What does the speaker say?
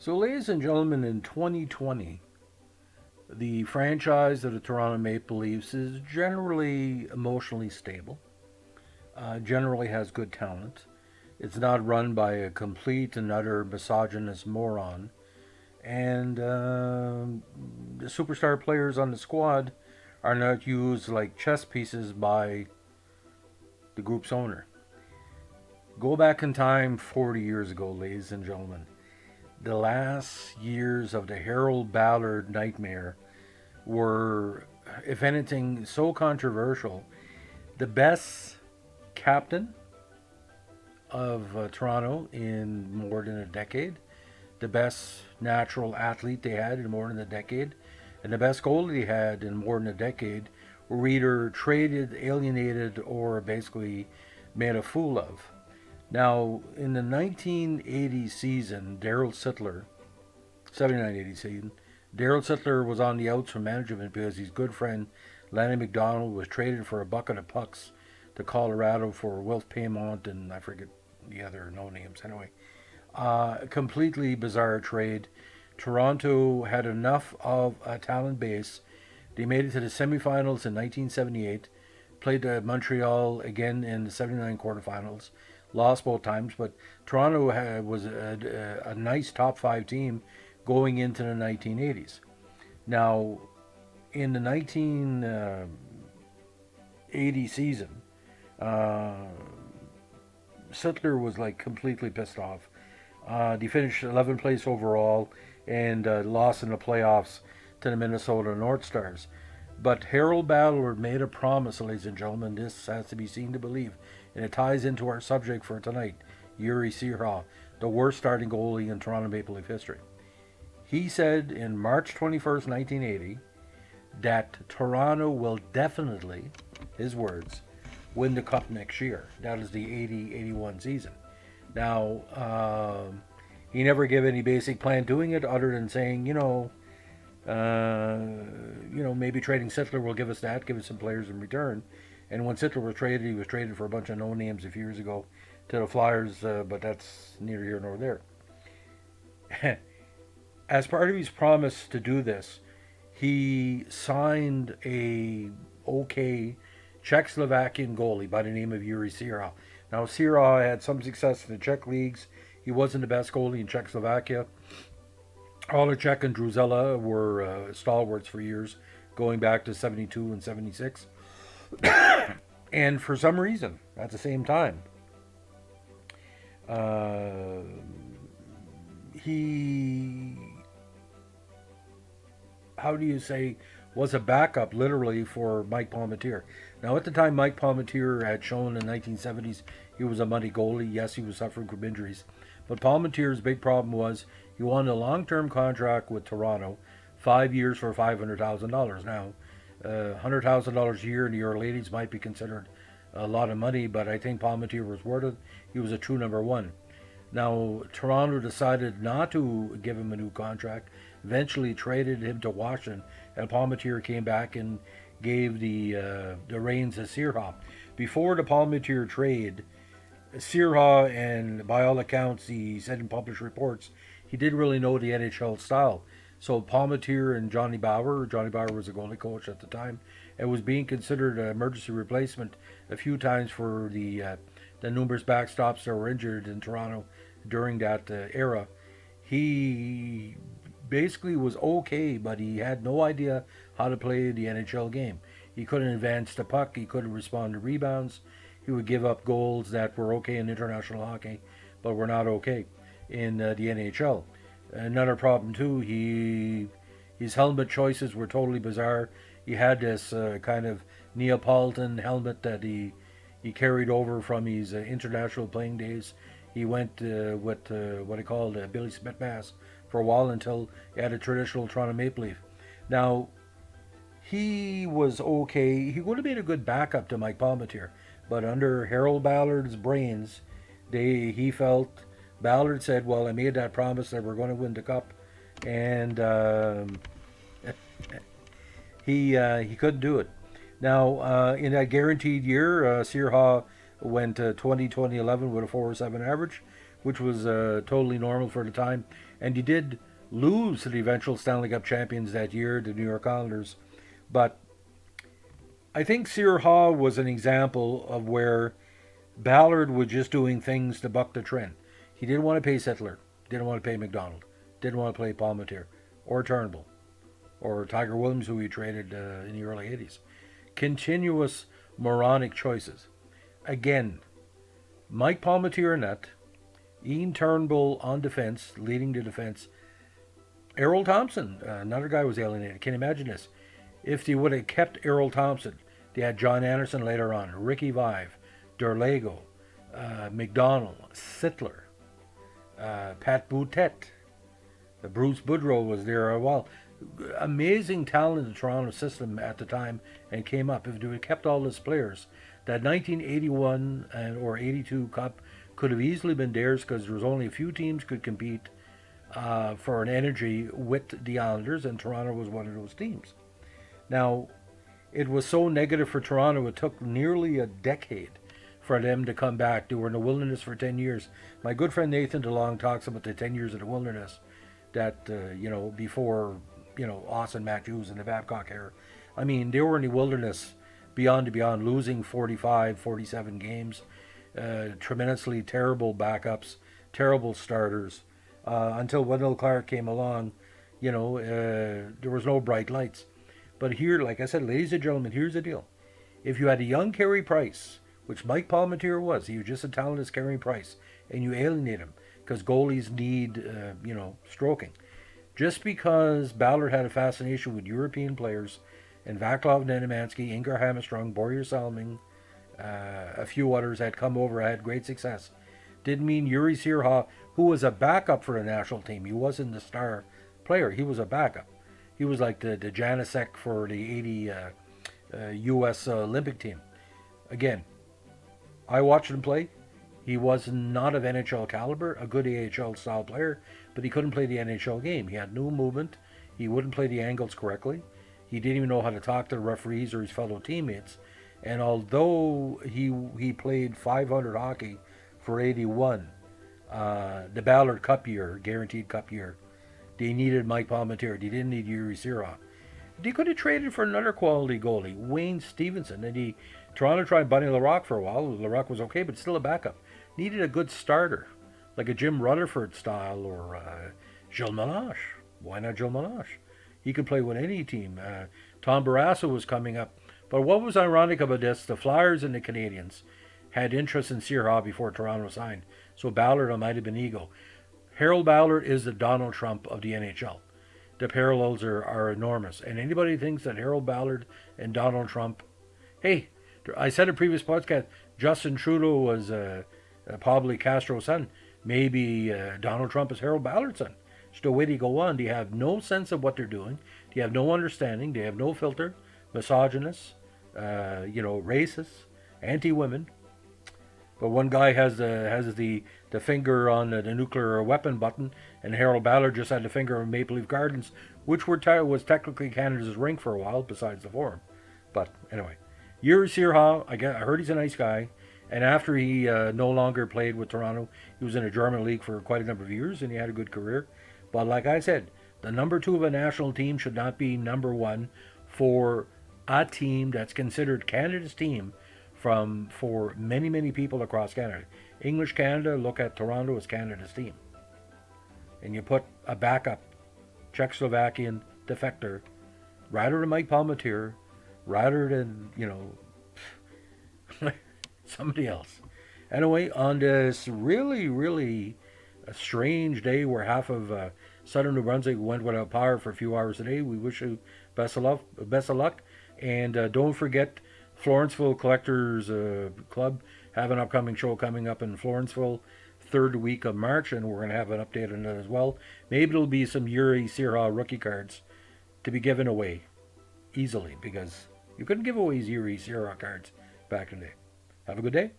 So, ladies and gentlemen, in 2020, the franchise of the Toronto Maple Leafs is generally emotionally stable, generally has good talent. It's not run by a complete and utter misogynist moron. And the superstar players on the squad are not used like chess pieces by the group's owner. Go back in time 40 years ago, ladies and gentlemen. The last years of the Harold Ballard nightmare were, if anything, so controversial. The best captain of Toronto in more than a decade, the best natural athlete they had in more than a decade, and the best goalie they had in more than a decade were either traded, alienated, or basically made a fool of. Now, in the 1980 season, Daryl Sittler, 79-80 season, Daryl Sittler was on the outs from management because his good friend Lanny McDonald was traded for a bucket of pucks to Colorado for Wilf Paymont and I forget the other no names. Anyway, completely bizarre trade. Toronto had enough of a talent base. They made it to the semifinals in 1978, played Montreal again in the 79 quarterfinals, lost both times, but Toronto was a nice top five team going into the 1980s. Now, in the 1980 season, uh, Sittler was like completely pissed off. They finished 11th place overall and lost in the playoffs to the Minnesota North Stars. But Harold Ballard made a promise, ladies and gentlemen. This has to be seen to believe, and it ties into our subject for tonight: Jiri Crha, the worst starting goalie in Toronto Maple Leaf history. He said in March 21st, 1980, that Toronto will definitely, his words, win the cup next year. That is the 80-81 season. Now, he never gave any basic plan doing it other than saying, maybe trading Sittler will give us that, give us some players in return. And when Sittler was traded, he was traded for a bunch of no names a few years ago to the Flyers, but that's neither here nor there. As part of his promise to do this, he signed a okay Czechoslovakian goalie by the name of Jiri Crha. Now, Crha had some success in the Czech leagues. He wasn't the best goalie in Czechoslovakia. Czech and Druzella were stalwarts for years, going back to 72 and 76. And for some reason, at the same time, uh, he, how do you say, was a backup literally for Mike Palmateer. Now, at the time, Mike Palmateer had shown in the 1970s he was a money goalie. Yes, he was suffering from injuries. But Palmateer's big problem was he won a long-term contract with Toronto, 5 years for $500,000. Now, $100,000 a year in the early 80s might be considered a lot of money, but I think Palmateer was worth it. He was a true number one. Now, Toronto decided not to give him a new contract, eventually traded him to Washington, and Palmateer came back and gave the reins to Crha. Before the Palmateer trade, Crha, and by all accounts, he said in published reports, he didn't really know the NHL style. So Palmateer and Johnny Bower was a goalie coach at the time, and was being considered an emergency replacement a few times for the numerous backstops that were injured in Toronto during that era. He basically was okay, but he had no idea how to play the NHL game. He couldn't advance the puck. He couldn't respond to rebounds. He would give up goals that were okay in international hockey, but were not okay in the NHL. Another problem too, his helmet choices were totally bizarre. He had this kind of Neapolitan helmet that he carried over from his international playing days. He went with what he called Billy Smith mask for a while until he had a traditional Toronto Maple Leaf. Now, he was okay. He would have been a good backup to Mike Palmateer, but under Harold Ballard's brains, he felt, Ballard said, "Well, I made that promise that we're going to win the cup," and he couldn't do it. Now, in that guaranteed year, Crha went 20-11 with a 4.7 average, which was totally normal for the time. And he did lose to the eventual Stanley Cup champions that year, the New York Islanders. But I think Jiri Crha was an example of where Ballard was just doing things to buck the trend. He didn't want to pay Sittler, didn't want to pay McDonald, didn't want to pay Palmetier or Turnbull or Tiger Williams, who he traded in the early 80s. Continuous moronic choices. Again, Mike Palmetier in net, Ian Turnbull on defense, leading the defense. Errol Thompson, another guy was alienated. Can you imagine this? If they would have kept Errol Thompson, they had John Anderson later on, Ricky Vive, Derlego, McDonald, Sittler, Pat Boutet, Bruce Boudreau was there a while. Amazing talent in the Toronto system at the time, and came up. If they would have kept all those players, that 1981 or 82 Cup could have easily been theirs, because there was only a few teams could compete for an energy with the Islanders, and Toronto was one of those teams. Now, it was so negative for Toronto, it took nearly a decade for them to come back. They were in the wilderness for 10 years. My good friend Nathan DeLong talks about the 10 years of the wilderness that, before, Austin Matthews and the Babcock era. I mean, they were in the wilderness beyond and beyond, losing 45, 47 games, tremendously terrible backups, terrible starters, until Wendell Clark came along. There was no bright lights. But here, like I said, ladies and gentlemen, here's the deal. If you had a young Carey Price, which Mike Palmetier was, he was just as talented as Carey Price, and you alienate him because goalies need, stroking. Just because Ballard had a fascination with European players, and Vaclav Nedomansky, Ingar Hammerstrong, Borje Salming, a few others had come over, had great success, didn't mean Jiri Crha, who was a backup for the national team. He wasn't the star player. He was a backup. He was like the Janacek for the 80 U.S. Olympic team. Again, I watched him play. He was not of NHL caliber, a good AHL style player, but he couldn't play the NHL game. He had no movement. He wouldn't play the angles correctly. He didn't even know how to talk to the referees or his fellow teammates. And although he played 500 hockey for 81, the Ballard Cup year, guaranteed Cup year, they needed Mike Palmetier. They didn't need Jiri Crha. They could have traded for another quality goalie, Wayne Stevenson. And Toronto tried Bunny Larocque for a while. Larocque was okay, but still a backup. Needed a good starter, like a Jim Rutherford style or Gilles Melange. Why not Gilles Melange? He could play with any team. Tom Barrasso was coming up. But what was ironic about this, the Flyers and the Canadians had interest in Jiri Crha before Toronto signed. So Ballard might have been ego. Harold Ballard is the Donald Trump of the NHL. The parallels are enormous. And anybody thinks that Harold Ballard and Donald Trump... Hey, I said in a previous podcast, Justin Trudeau was probably Castro's son. Maybe Donald Trump is Harold Ballard's son. It's the way they go on. They have no sense of what they're doing. They have no understanding. They have no filter. Misogynists, racists, anti-women. But one guy has the finger on the nuclear weapon button, and Harold Ballard just had the finger on Maple Leaf Gardens, which was technically Canada's rink for a while, besides the Forum. But anyway, Jiri Crha, I heard he's a nice guy, and after he no longer played with Toronto, he was in a German league for quite a number of years, and he had a good career. But like I said, the number 2 of a national team should not be number 1 for a team that's considered Canada's team for many, many people across Canada. English Canada look at Toronto as Canada's team. And you put a backup Czechoslovakian defector rather than Mike Palmetier, rather than, somebody else. Anyway, on this really, really a strange day where half of southern New Brunswick went without power for a few hours a day, we wish you best of luck. And don't forget, Florenceville Collectors Club have an upcoming show coming up in Florenceville, 3rd week of March, and we're going to have an update on that as well. Maybe it'll be some Jiri Crha rookie cards to be given away easily, because you couldn't give away Jiri Crha cards back in the day. Have a good day.